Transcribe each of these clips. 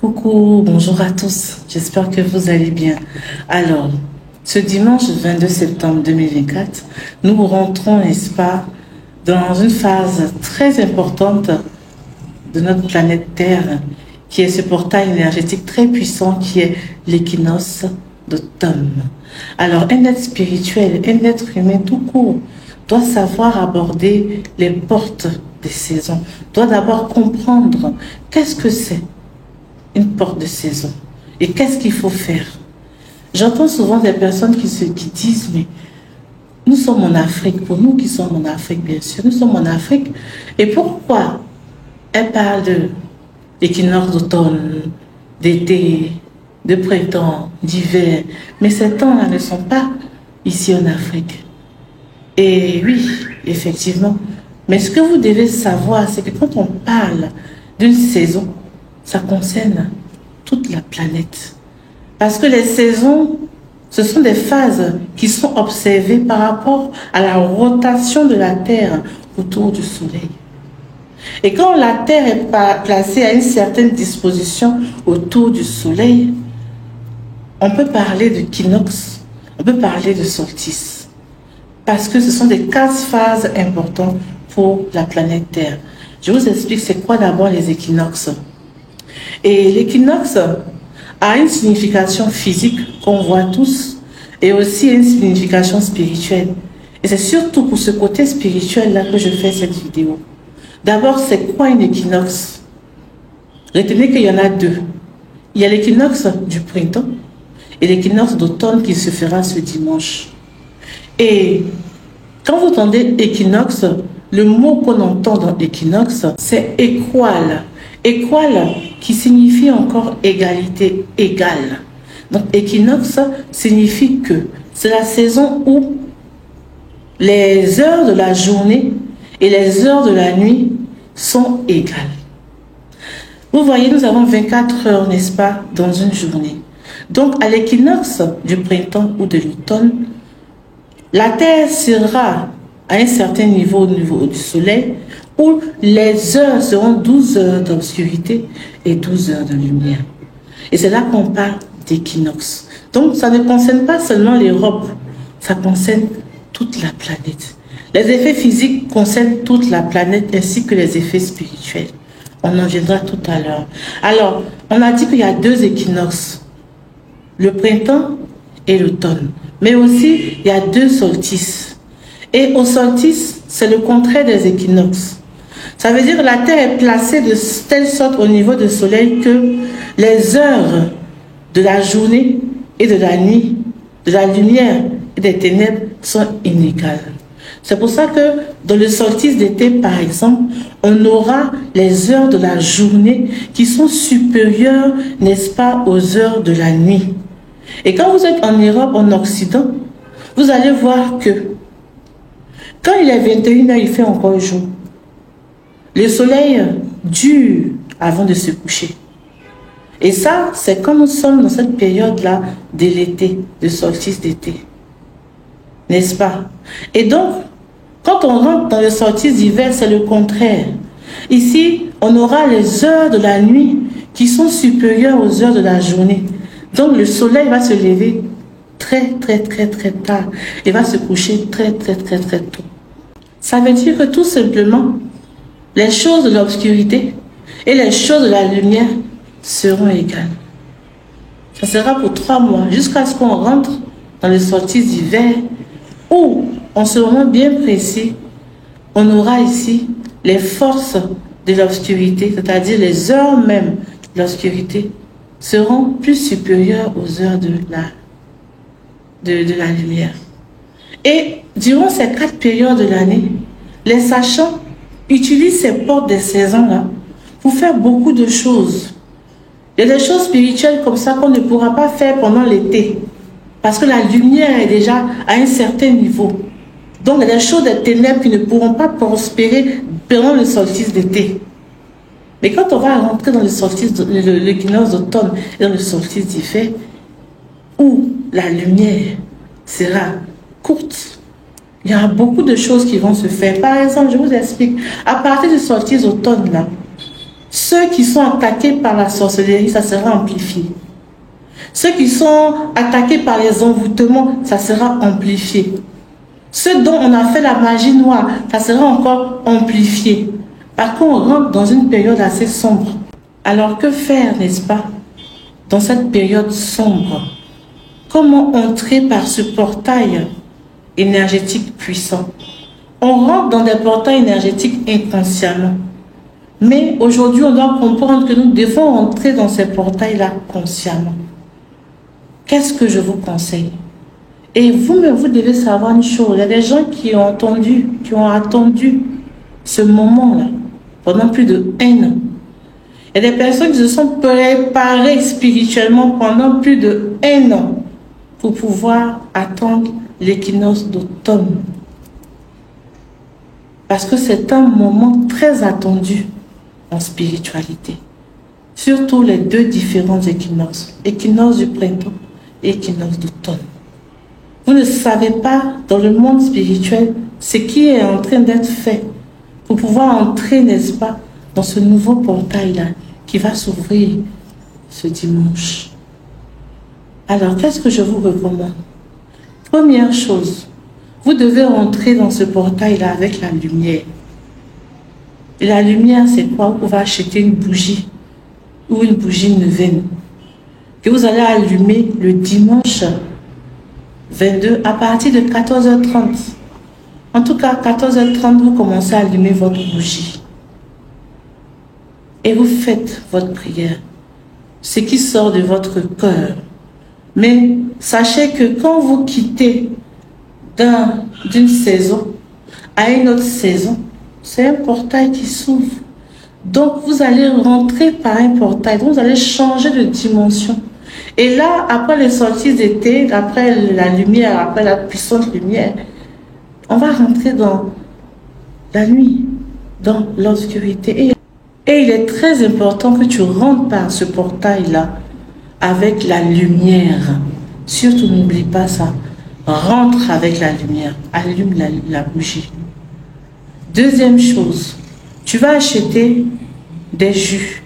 Coucou, bonjour à tous, j'espère que vous allez bien. Alors, ce dimanche 22 septembre 2024, nous rentrons, n'est-ce pas, dans une phase très importante de notre planète Terre, qui est ce portail énergétique très puissant qui est l'équinoxe d'automne. Alors, un être spirituel, un être humain tout court, doit savoir aborder les portes des saisons, doit d'abord comprendre qu'est-ce que c'est une porte de saison. Et qu'est-ce qu'il faut faire? J'entends souvent des personnes qui disent, mais nous sommes en Afrique, pour nous qui sommes en Afrique, bien sûr, nous sommes en Afrique. Et pourquoi elle parle de l'équinoxe d'automne, d'été, de printemps, d'hiver, mais ces temps-là ne sont pas ici en Afrique? Et oui, effectivement. Mais ce que vous devez savoir, c'est que quand on parle d'une saison, ça concerne toute la planète. Parce que les saisons, ce sont des phases qui sont observées par rapport à la rotation de la Terre autour du Soleil. Et quand la Terre est placée à une certaine disposition autour du Soleil, on peut parler d'équinoxe, on peut parler de solstice. Parce que ce sont des 4 phases importantes pour la planète Terre. Je vous explique c'est quoi d'abord les équinoxes. Et l'équinoxe a une signification physique qu'on voit tous et aussi une signification spirituelle. Et c'est surtout pour ce côté spirituel-là que je fais cette vidéo. D'abord, c'est quoi une équinoxe? Retenez qu'il y en a 2. Il y a l'équinoxe du printemps et l'équinoxe d'automne qui se fera ce dimanche. Et quand vous entendez équinoxe, le mot qu'on entend dans équinoxe, c'est équal. Équal qui signifie encore égalité, égale. Donc équinoxe signifie que c'est la saison où les heures de la journée et les heures de la nuit sont égales. Vous voyez, nous avons 24 heures, n'est-ce pas, dans une journée. Donc à l'équinoxe du printemps ou de l'automne, la Terre sera à un certain niveau au niveau du Soleil, où les heures seront 12 heures d'obscurité et 12 heures de lumière. Et c'est là qu'on parle d'équinoxe. Donc ça ne concerne pas seulement l'Europe, ça concerne toute la planète. Les effets physiques concernent toute la planète ainsi que les effets spirituels. On en viendra tout à l'heure. Alors, on a dit qu'il y a 2 équinoxes, le printemps et l'automne. Mais aussi, il y a 2 solstices. Et au solstice, c'est le contraire des équinoxes. Ça veut dire que la Terre est placée de telle sorte au niveau du Soleil que les heures de la journée et de la nuit, de la lumière et des ténèbres sont inégales. C'est pour ça que dans le solstice d'été, par exemple, on aura les heures de la journée qui sont supérieures, n'est-ce pas, aux heures de la nuit. Et quand vous êtes en Europe, en Occident, vous allez voir que quand il est 21 heures, il fait encore jour. Le soleil dure avant de se coucher. Et ça, c'est quand nous sommes dans cette période-là de l'été, de solstice d'été. N'est-ce pas? Et donc, quand on rentre dans le solstice d'hiver, c'est le contraire. Ici, on aura les heures de la nuit qui sont supérieures aux heures de la journée. Donc, le soleil va se lever très tard et va se coucher très tôt. Ça veut dire que tout simplement, les choses de l'obscurité et les choses de la lumière seront égales. Ça sera pour 3 mois, jusqu'à ce qu'on rentre dans le solstice d'hiver, où, en ce moment bien précis, on aura ici les forces de l'obscurité, c'est-à-dire les heures même de l'obscurité, seront plus supérieures aux heures de la lumière. Et durant ces 4 périodes de l'année, les sachants utilisent ces portes des saisons-là pour faire beaucoup de choses. Il y a des choses spirituelles comme ça qu'on ne pourra pas faire pendant l'été, parce que la lumière est déjà à un certain niveau. Donc il y a des choses des ténèbres qui ne pourront pas prospérer pendant le solstice d'été. Mais quand on va rentrer dans le solstice, l'équinoxe d'automne et dans le solstice d'hiver, où la lumière sera courte, il y aura beaucoup de choses qui vont se faire. Par exemple, je vous explique, à partir du solstice d'automne, là, Ceux qui sont attaqués par la sorcellerie, ça sera amplifié. Ceux qui sont attaqués par les envoûtements, ça sera amplifié. Ceux dont on a fait la magie noire, ça sera encore amplifié. Parce qu'on rentre dans une période assez sombre. Alors que faire, n'est-ce pas, dans cette période sombre? Comment entrer par ce portail énergétique puissant? On rentre dans des portails énergétiques inconsciemment. Mais aujourd'hui, on doit comprendre que nous devons entrer dans ces portails-là consciemment. Qu'est-ce que je vous conseille? Et vous-même, vous devez savoir une chose. Il y a des gens qui ont attendu ce moment-là pendant plus de 1 an. Il y a des personnes qui se sont préparées spirituellement pendant plus de 1 an pour pouvoir attendre l'équinoxe d'automne. Parce que c'est un moment très attendu en spiritualité. Surtout les 2 différents équinoxes. Équinoxe du printemps et équinoxe d'automne. Vous ne savez pas dans le monde spirituel ce qui est en train d'être fait pour pouvoir entrer, n'est-ce pas, dans ce nouveau portail-là qui va s'ouvrir ce dimanche. Alors, qu'est-ce que je vous recommande? Première chose, vous devez rentrer dans ce portail-là avec la lumière. Et la lumière, c'est quoi? Vous pouvez acheter une bougie ou une bougie neuvaine que vous allez allumer le dimanche 22 à partir de 14h30. En tout cas, 14h30, vous commencez à allumer votre bougie. Et vous faites votre prière. Ce qui sort de votre cœur. Mais sachez que quand vous quittez d'une saison à une autre saison, c'est un portail qui s'ouvre. Donc, vous allez rentrer par un portail. Donc, vous allez changer de dimension. Et là, après les sorties d'été, après la lumière, après la puissante lumière, on va rentrer dans la nuit, dans l'obscurité. Et il est très important que tu rentres par ce portail-là avec la lumière. Surtout, n'oublie pas ça. Rentre avec la lumière. Allume la bougie. Deuxième chose, tu vas acheter des jus.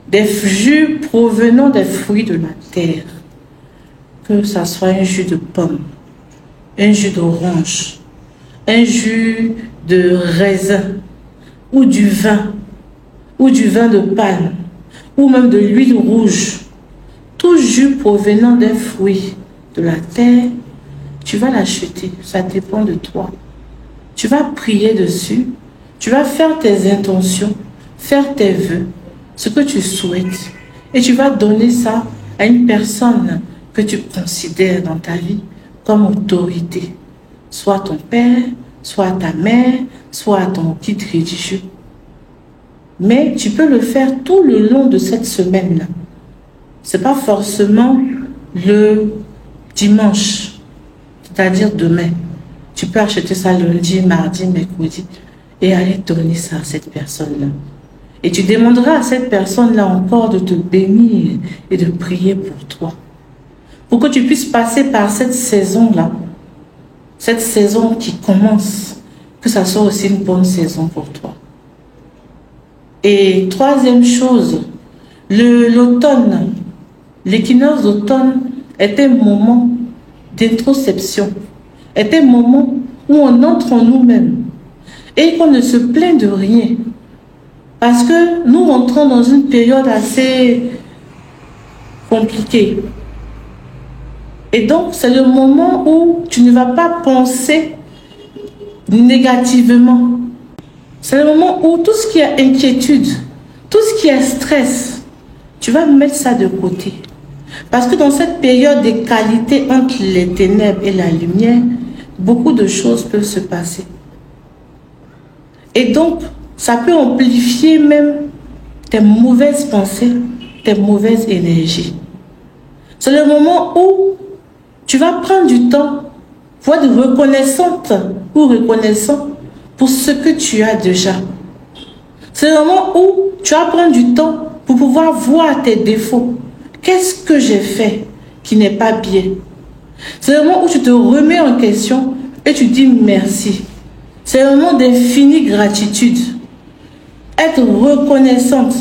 Des jus provenant des fruits de la terre. Que ça soit un jus de pomme, un jus d'orange, un jus de raisin, ou du vin de palme, ou même de l'huile rouge. Tout jus provenant des fruits de la terre, tu vas l'acheter. Ça dépend de toi. Tu vas prier dessus. Tu vas faire tes intentions, faire tes vœux, ce que tu souhaites. Et tu vas donner ça à une personne que tu considères dans ta vie comme autorité. Soit ton père, soit ta mère, soit ton guide religieux. Mais tu peux le faire tout le long de cette semaine-là. Ce n'est pas forcément le dimanche, c'est-à-dire demain. Tu peux acheter ça lundi, mardi, mercredi et aller donner ça à cette personne-là. Et tu demanderas à cette personne-là encore de te bénir et de prier pour toi. Pour que tu puisses passer par cette saison-là, cette saison qui commence, que ça soit aussi une bonne saison pour toi. Et troisième chose, l'automne, l'équinoxe d'automne est un moment d'introspection, est un moment où on entre en nous-mêmes et qu'on ne se plaint de rien. Parce que nous rentrons dans une période assez compliquée. Et donc, c'est le moment où tu ne vas pas penser négativement. C'est le moment où tout ce qui est inquiétude, tout ce qui est stress, tu vas mettre ça de côté. Parce que dans cette période de qualité entre les ténèbres et la lumière, beaucoup de choses peuvent se passer. Et donc, ça peut amplifier même tes mauvaises pensées, tes mauvaises énergies. C'est le moment où tu vas prendre du temps pour être reconnaissante ou reconnaissant pour ce que tu as déjà. C'est le moment où tu vas prendre du temps pour pouvoir voir tes défauts. Qu'est-ce que j'ai fait qui n'est pas bien? C'est le moment où tu te remets en question et tu dis merci. C'est le moment d'infinie gratitude. Être reconnaissante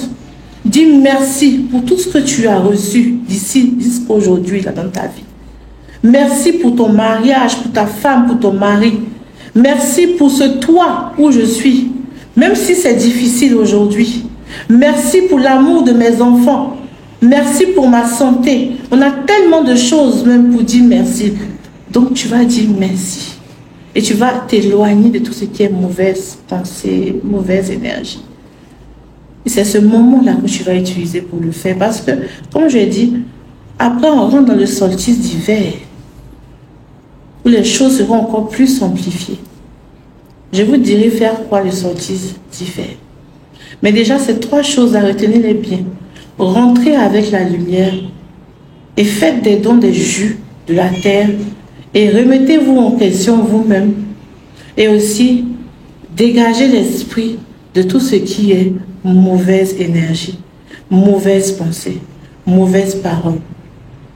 Dis merci pour tout ce que tu as reçu d'ici jusqu'à aujourd'hui dans ta vie. Merci pour ton mariage, pour ta femme, pour ton mari. Merci pour ce toit où je suis, même si c'est difficile aujourd'hui. Merci pour l'amour de mes enfants. Merci pour ma santé. On a tellement de choses même pour dire merci. Donc tu vas dire merci. Et tu vas t'éloigner de tout ce qui est mauvaise pensée, mauvaise énergie. Et c'est ce moment-là que tu vas utiliser pour le faire. Parce que, comme je l'ai dit, après on rentre dans le solstice d'hiver, où les choses seront encore plus amplifiées. Je vous dirai faire quoi le solstice d'hiver. Mais déjà, ces 3 choses à retenir les bien. Rentrez avec la lumière et faites des dons des jus de la terre et remettez-vous en question vous-même et aussi dégagez l'esprit de tout ce qui est mauvaise énergie, mauvaise pensée, mauvaise parole.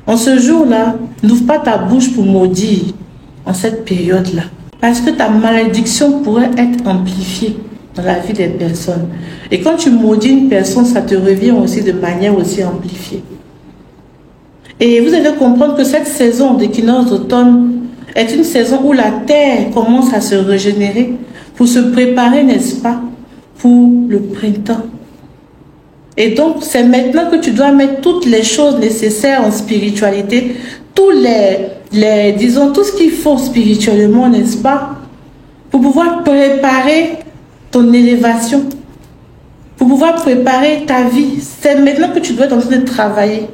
En ce jour-là, n'ouvre pas ta bouche pour maudire en cette période-là parce que ta malédiction pourrait être amplifiée dans la vie des personnes. Et quand tu maudis une personne, ça te revient aussi de manière aussi amplifiée. Et vous allez comprendre que cette saison d'équinoxe d'automne est une saison où la terre commence à se régénérer pour se préparer, n'est-ce pas, pour le printemps. Et donc, c'est maintenant que tu dois mettre toutes les choses nécessaires en spiritualité, disons, tout ce qu'il faut spirituellement, n'est-ce pas, pour pouvoir préparer ton élévation, pour pouvoir préparer ta vie. C'est maintenant que tu dois être en train de travailler.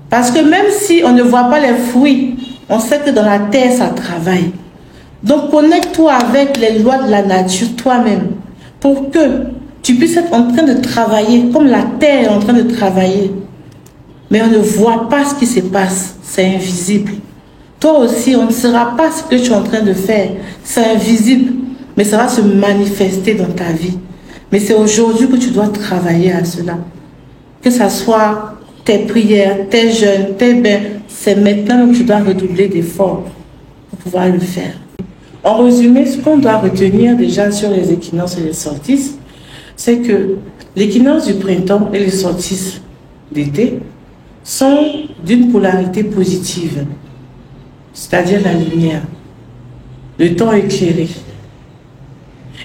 Parce que même si on ne voit pas les fruits, on sait que dans la terre, ça travaille. Donc, connecte-toi avec les lois de la nature toi-même pour que tu puisses être en train de travailler comme la terre est en train de travailler. Mais on ne voit pas ce qui se passe. C'est invisible. Toi aussi, on ne saura pas ce que tu es en train de faire. C'est invisible. Mais ça va se manifester dans ta vie. Mais c'est aujourd'hui que tu dois travailler à cela. Que ce soit tes prières, tes jeûnes, tes bains, c'est maintenant que tu dois redoubler d'efforts pour pouvoir le faire. En résumé, ce qu'on doit retenir déjà sur les équinoxes et les solstices, c'est que l'équinoxe du printemps et les solstices d'été sont d'une polarité positive, c'est-à-dire la lumière, le temps éclairé.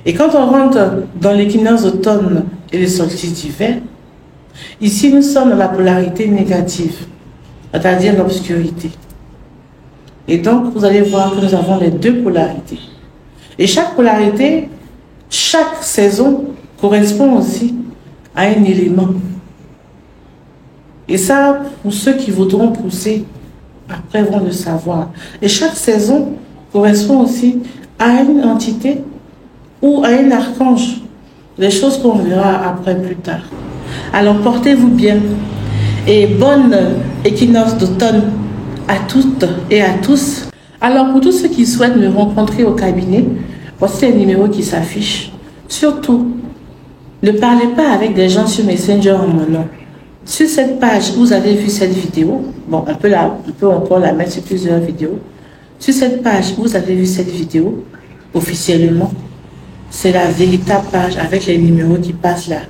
Et quand on rentre dans l'équinoxe d'automne et les solstices d'hiver, ici nous sommes dans la polarité négative, c'est-à-dire l'obscurité. Et donc vous allez voir que nous avons les 2 polarités. Et chaque polarité, chaque saison correspond aussi à un élément. Et ça, pour ceux qui voudront pousser, après vont le savoir. Et chaque saison correspond aussi à une entité ou à un archange. Les choses qu'on verra après plus tard. Alors portez-vous bien et bonne équinoxe d'automne à toutes et à tous. Alors pour tous ceux qui souhaitent me rencontrer au cabinet, voici les numéros qui s'affichent. Surtout, ne parlez pas avec des gens sur Messenger en mon nom. Sur cette page, vous avez vu cette vidéo. Bon, on peut encore la mettre sur plusieurs vidéos. Sur cette page, vous avez vu cette vidéo officiellement. C'est la véritable page avec les numéros qui passent là.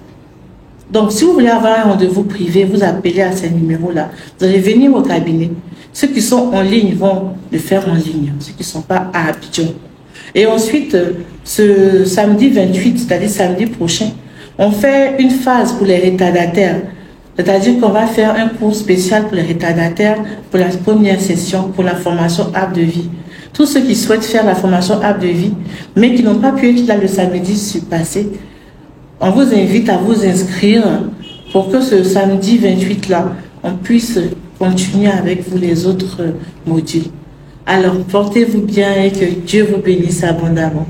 Donc, si vous voulez avoir un rendez-vous privé, vous appelez à ces numéros-là. Vous allez venir au cabinet. Ceux qui sont en ligne vont le faire en ligne. Ceux qui ne sont pas à Abidjan. Et ensuite, ce samedi 28, c'est-à-dire samedi prochain, on fait une phase pour les retardataires. C'est-à-dire qu'on va faire un cours spécial pour les retardataires pour la première session pour la formation Arbre de vie. Tous ceux qui souhaitent faire la formation Arbre de vie, mais qui n'ont pas pu être là le samedi passé, on vous invite à vous inscrire pour que ce samedi 28-là, on puisse continuer avec vous les autres modules. Alors, portez-vous bien et que Dieu vous bénisse abondamment.